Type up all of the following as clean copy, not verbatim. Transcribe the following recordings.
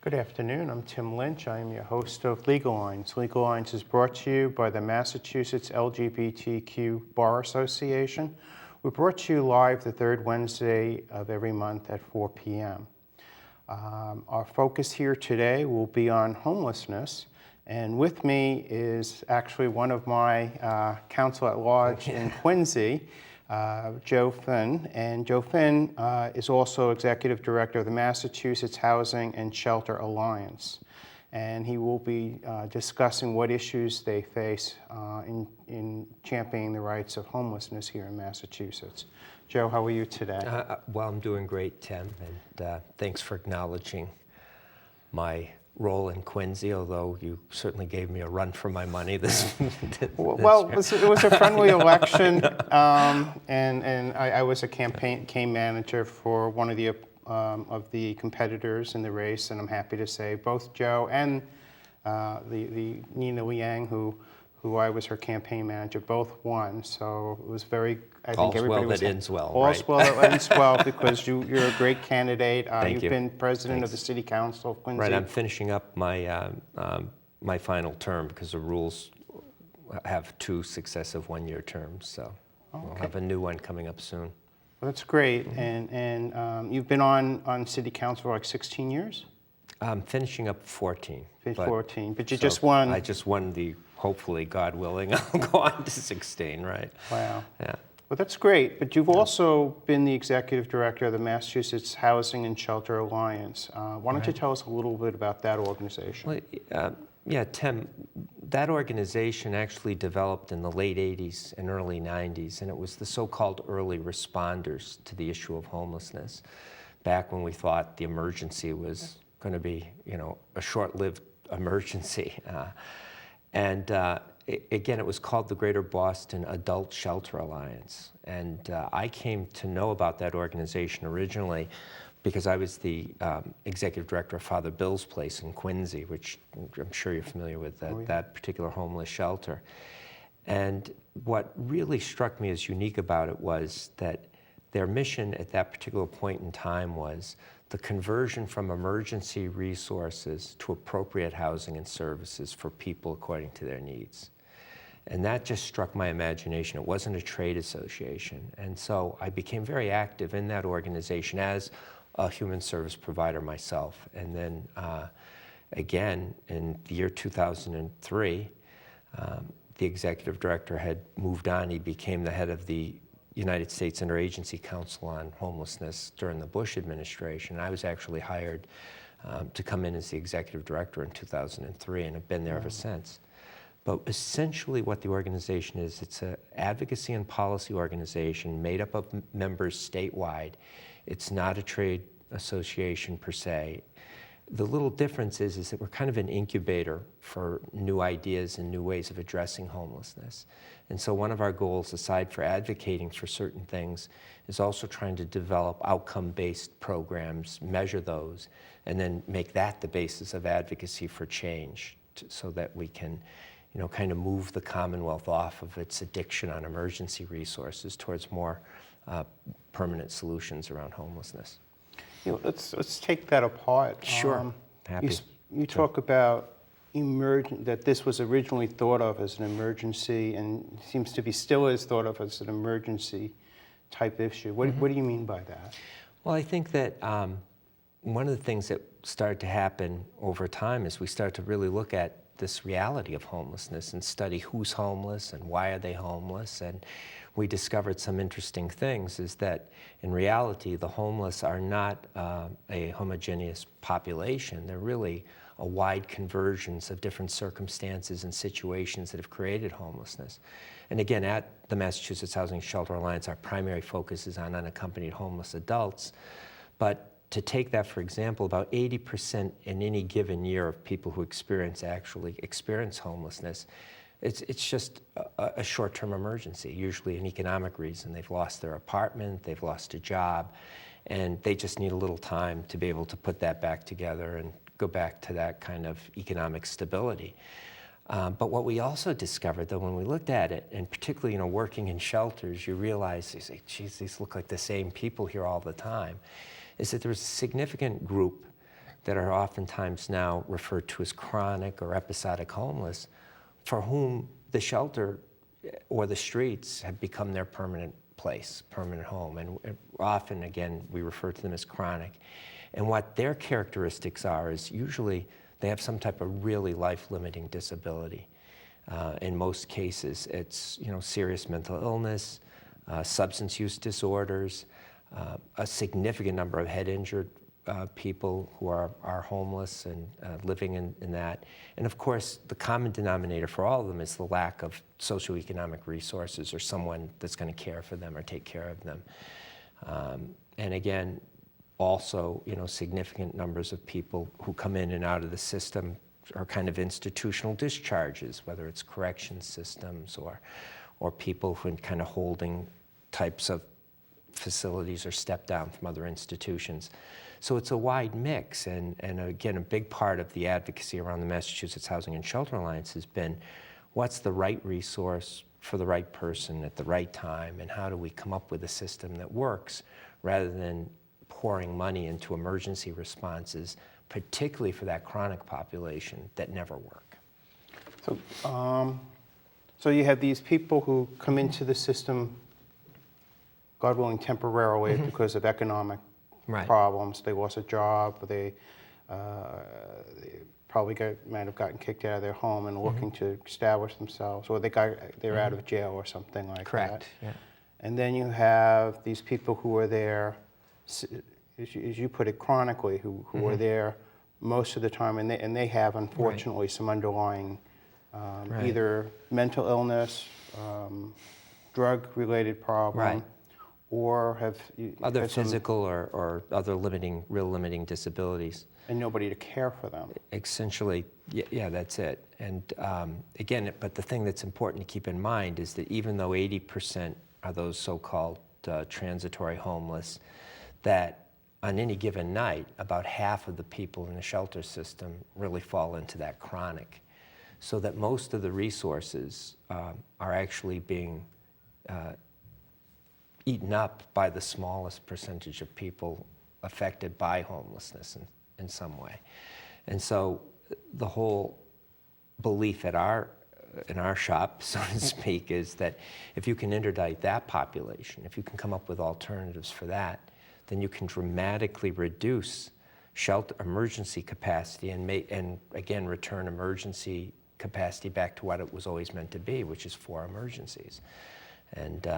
Good afternoon. I'm Tim Lynch. I am your host of Legal Lines. Legal Lines is brought to you by the Massachusetts LGBTQ Bar Association. We're brought to you live the third Wednesday of every month at 4 p.m. Our focus here today will be on homelessness. And with me is actually one of my counsel at large in Quincy, Joe Finn. And Joe Finn is also Executive Director of the Massachusetts Housing and Shelter Alliance. And he will be discussing what issues they face in championing the rights of homelessness here in Massachusetts. Joe, how are you today? Well, I'm doing great, Tim, and thanks for acknowledging my role in Quincy, although you certainly gave me a run for my money this Well, it was a friendly election, and I was a campaign manager for one of the competitors in the race, and I'm happy to say both Joe and the Nina Liang, who I was her campaign manager, both won. So it was very. I think everybody was. All's well that ends well, All's right? well that ends well because you're a great candidate. Thank You've you. been president Thanks. of the City Council of Quincy. Right, I'm finishing up my my final term because the rules have 2 successive one-year terms, so we'll have a new one coming up soon. Well, that's great. And you've been on City Council for like 16 years? I'm finishing up 14. 14, but you So just won. I just won hopefully, God willing, I'll go on to 16, right? Wow. Yeah. Well, that's great. But you've also been the Executive Director of the Massachusetts Housing and Shelter Alliance. Why don't you tell us a little bit about that organization? Well, yeah, Tim, that organization actually developed in the late 80s and early 90s, and it was the so-called early responders to the issue of homelessness, back when we thought the emergency was going to be, a short-lived emergency. Again, it was called the Greater Boston Adult Shelter Alliance. And I came to know about that organization originally because I was the executive director of Father Bill's Place in Quincy, which I'm sure you're familiar with, that particular homeless shelter. And what really struck me as unique about it was that their mission at that particular point in time was the conversion from emergency resources to appropriate housing and services for people according to their needs. And that just struck my imagination. It wasn't a trade association. And so I became very active in that organization as a human service provider myself. And then again, in the year 2003, the executive director had moved on. He became the head of the United States Interagency Council on Homelessness during the Bush administration. I was actually hired to come in as the executive director in 2003 and have been there ever since. But essentially what the organization is, it's an advocacy and policy organization made up of members statewide. It's not a trade association per se. The little difference is that we're kind of an incubator for new ideas and new ways of addressing homelessness. And so one of our goals, aside for advocating for certain things, is also trying to develop outcome-based programs, measure those, and then make that the basis of advocacy for change so that we can kind of move the Commonwealth off of its addiction on emergency resources towards more permanent solutions around homelessness. Let's take that apart. Sure. Happy. You talk about that this was originally thought of as an emergency and seems to be still is thought of as an emergency type issue. What do you mean by that? Well, I think that one of the things that started to happen over time is we started to really look at this reality of homelessness and study who's homeless and why are they homeless. And we discovered some interesting things, is that in reality the homeless are not a homogeneous population. They're really a wide convergence of different circumstances and situations that have created homelessness. And again, at the Massachusetts Housing Shelter Alliance, our primary focus is on unaccompanied homeless adults. But to take that, for example, about 80% in any given year of people who actually experience homelessness, it's just a short-term emergency, usually an economic reason. They've lost their apartment, they've lost a job, and they just need a little time to be able to put that back together and go back to that kind of economic stability. But what we also discovered, though, when we looked at it, and particularly, working in shelters, you realize, you say, geez, these look like the same people here all the time, is that there was a significant group that are oftentimes now referred to as chronic or episodic homeless, for whom the shelter or the streets have become their permanent place, permanent home. And often, again, we refer to them as chronic. And what their characteristics are is usually they have some type of really life-limiting disability. In most cases, it's serious mental illness, substance use disorders, a significant number of head-injured people who are homeless and living in that. And of course, the common denominator for all of them is the lack of socioeconomic resources or someone that's going to care for them or take care of them. And again, also, significant numbers of people who come in and out of the system are kind of institutional discharges, whether it's correction systems or people who are kind of holding types of facilities or step down from other institutions. So it's a wide mix, and again, a big part of the advocacy around the Massachusetts Housing and Shelter Alliance has been, what's the right resource for the right person at the right time, and how do we come up with a system that works, rather than pouring money into emergency responses, particularly for that chronic population, that never work. So you have these people who come into the system, God willing, temporarily because of economic problems. They lost a job, or they probably might have gotten kicked out of their home and looking to establish themselves, or they're out of jail or something like that. Correct. Yeah. And then you have these people who are there, as you put it, chronically, who are there most of the time, and they have, unfortunately, some underlying either mental illness, drug-related problem, or have other physical or other real limiting disabilities. And nobody to care for them. Essentially, yeah, that's it. And again, but the thing that's important to keep in mind is that even though 80% are those so-called transitory homeless, that on any given night, about half of the people in the shelter system really fall into that chronic. So that most of the resources are actually being eaten up by the smallest percentage of people affected by homelessness in some way. And so the whole belief in our shop, so to speak, is that if you can interdict that population, if you can come up with alternatives for that, then you can dramatically reduce shelter emergency capacity and again return emergency capacity back to what it was always meant to be, which is for emergencies. And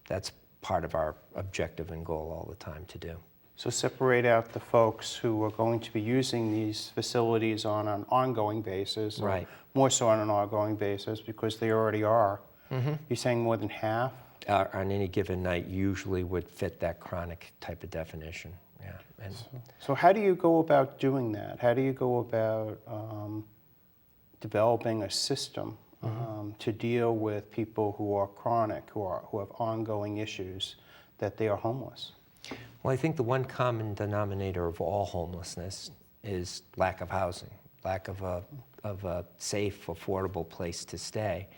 that's part of our objective and goal all the time to do. So separate out the folks who are going to be using these facilities on an ongoing basis, or more so on an ongoing basis, because they already are. You're saying more than half? On any given night usually would fit that chronic type of definition. Yeah. And so how do you go about doing that? How do you go about developing a system to deal with people who are chronic, who have ongoing issues, that they are homeless? Well, I think the one common denominator of all homelessness is lack of housing, lack of a safe, affordable place to stay.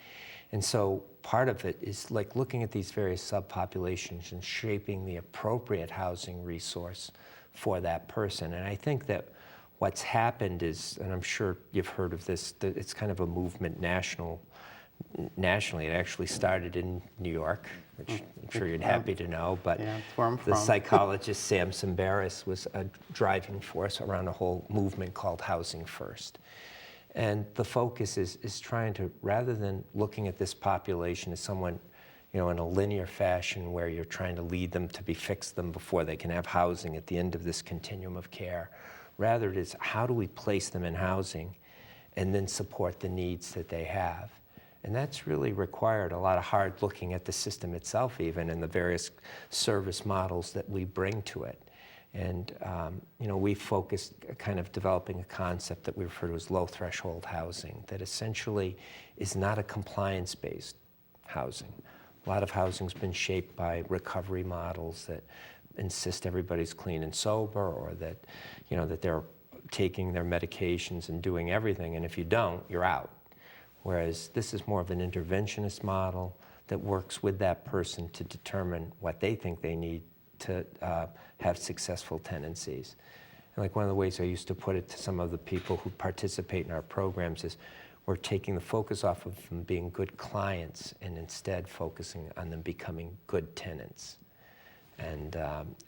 And so part of it is like looking at these various subpopulations and shaping the appropriate housing resource for that person. And I think that what's happened is, and I'm sure you've heard of this, that it's kind of a movement nationally. It actually started in New York, which I'm sure you're happy to know, but the psychologist Samson Barris was a driving force around a whole movement called Housing First. And the focus is trying to, rather than looking at this population as someone, in a linear fashion where you're trying to lead them to fix them before they can have housing at the end of this continuum of care, rather it is how do we place them in housing and then support the needs that they have. And that's really required a lot of hard looking at the system itself, even, and the various service models that we bring to it. And we focused kind of developing a concept that we refer to as low threshold housing, that essentially is not a compliance-based housing. A lot of housing's been shaped by recovery models that insist everybody's clean and sober, or that, that they're taking their medications and doing everything, and if you don't, you're out. Whereas this is more of an interventionist model that works with that person to determine what they think they need to have successful tenancies. And like one of the ways I used to put it to some of the people who participate in our programs is we're taking the focus off of them being good clients and instead focusing on them becoming good tenants. And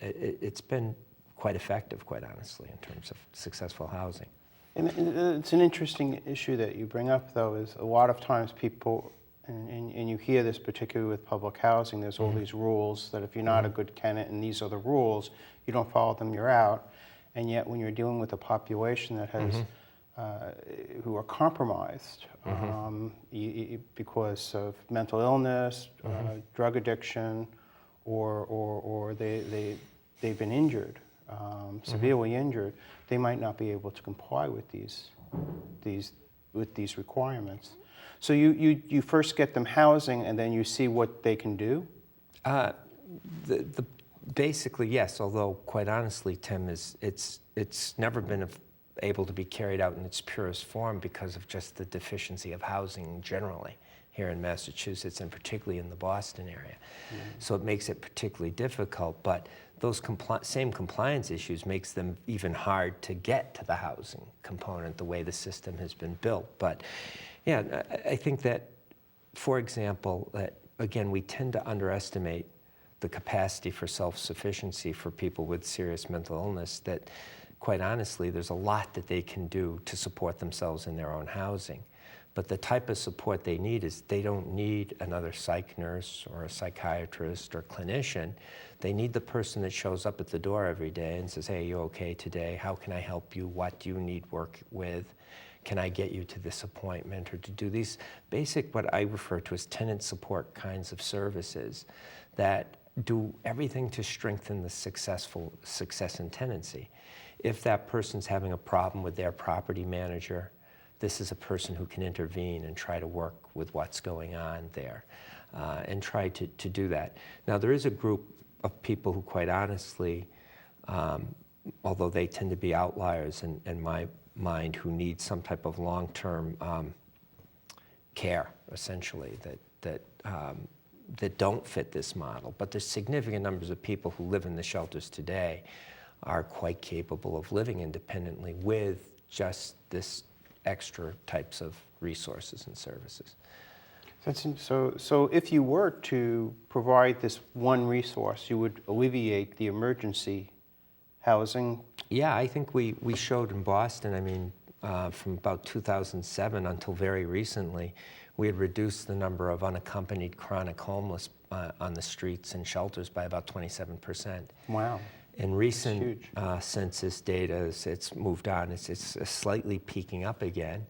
it's been quite effective, quite honestly, in terms of successful housing. And it's an interesting issue that you bring up, though, is a lot of times people, and you hear this particularly with public housing, there's all these rules that if you're not a good tenant and these are the rules, you don't follow them, you're out. And yet when you're dealing with a population that has, who are compromised because of mental illness, drug addiction, or they've been injured, severely injured, they might not be able to comply with these requirements. So you first get them housing, and then you see what they can do? Basically, yes, although quite honestly, Tim, it's never been able to be carried out in its purest form because of just the deficiency of housing generally here in Massachusetts, and particularly in the Boston area. So it makes it particularly difficult, but those same compliance issues makes them even hard to get to the housing component the way the system has been built. But yeah, I think that, for example, that again, we tend to underestimate the capacity for self-sufficiency for people with serious mental illness, that quite honestly, there's a lot that they can do to support themselves in their own housing. But the type of support they need is they don't need another psych nurse or a psychiatrist or clinician. They need the person that shows up at the door every day and says, hey, are you okay today? How can I help you? What do you need work with? Can I get you to this appointment? Or to do these basic, what I refer to as tenant support kinds of services that do everything to strengthen the success in tenancy. If that person's having a problem with their property manager, this is a person who can intervene and try to work with what's going on there and try to do that. Now, there is a group of people who quite honestly, although they tend to be outliers in my mind, who need some type of long-term care, essentially, that don't fit this model. But there's significant numbers of people who live in the shelters today are quite capable of living independently with just this extra types of resources and services. So if you were to provide this one resource, you would alleviate the emergency housing? Yeah, I think we showed in Boston, I mean, from about 2007 until very recently, we had reduced the number of unaccompanied chronic homeless on the streets and shelters by about 27%. Wow. In recent census data, it's moved on. It's slightly peaking up again.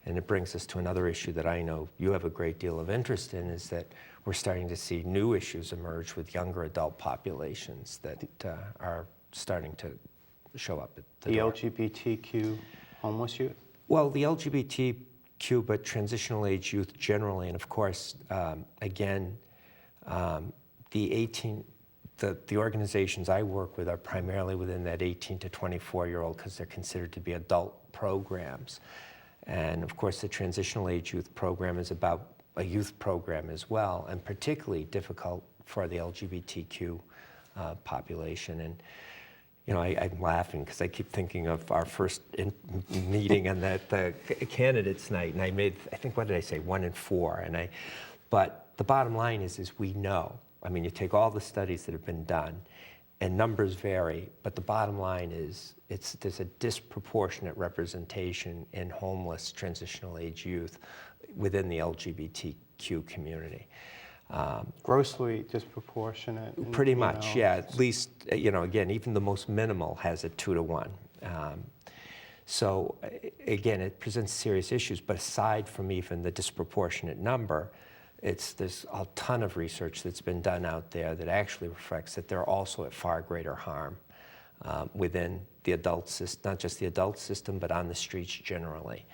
And it brings us to another issue that I know you have a great deal of interest in, is that we're starting to see new issues emerge with younger adult populations that are starting to show up at the door. LGBTQ homeless youth? Well, the LGBTQ, but transitional age youth generally, and of course, again, the organizations I work with are primarily within that 18 to 24-year-old because they're considered to be adult programs. And of course, the transitional age youth program is about a youth program as well, and particularly difficult for the LGBTQ population. And you know, I'm laughing because I keep thinking of our first meeting and the candidates night, and I made, I think, what did I say, 1 in 4. But the bottom line is we know. I mean, you take all the studies that have been done, and numbers vary, but the bottom line is there's a disproportionate representation in homeless transitional age youth within the LGBTQ community. Grossly disproportionate. Pretty much, yeah. At least, you know, again, even the most minimal has a 2 to 1. So again, it presents serious issues, but aside from even the disproportionate number, there's a ton of research that's been done out there that actually reflects that they're also at far greater harm within the adult system, not just the adult system, but on the streets generally.